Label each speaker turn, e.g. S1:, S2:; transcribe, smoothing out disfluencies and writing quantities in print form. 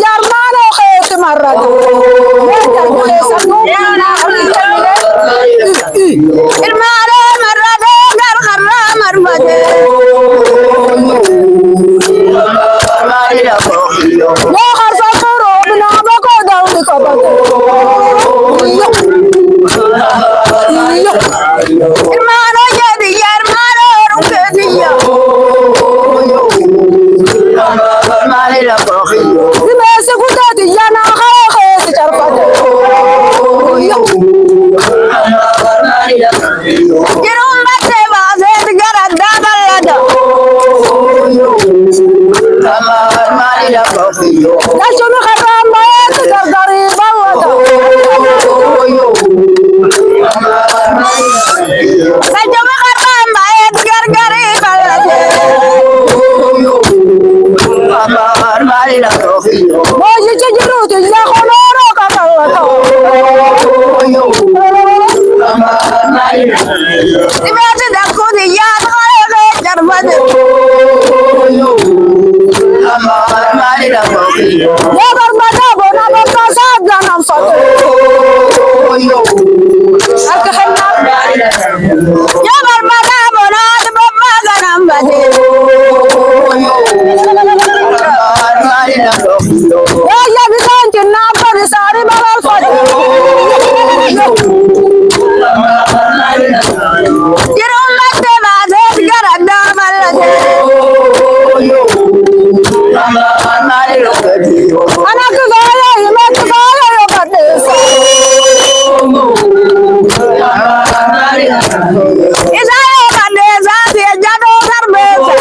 S1: yarmano khayt marada irmare marada gar kharra marmade no kharsa toro bina bako dawdi ko irmano jadi yarmano rukediya dimese kudati yana khayt charfate Kirum batte bazet garada balada Dashunu kharam bayet gardari balada Dashunu kharam bayet gargari balada Moji chijruti ya khonoro kakalato Dimese dakuni ya khayt charfate Ya barbada bona bata sadla nafsate Ya barbada bona bata nafsate Ya bisan jinna par sari balal fate Kirum batte bazet garada balade Anak gaya imat gaya yo kadesa Isaya kadesa dia jado karbesa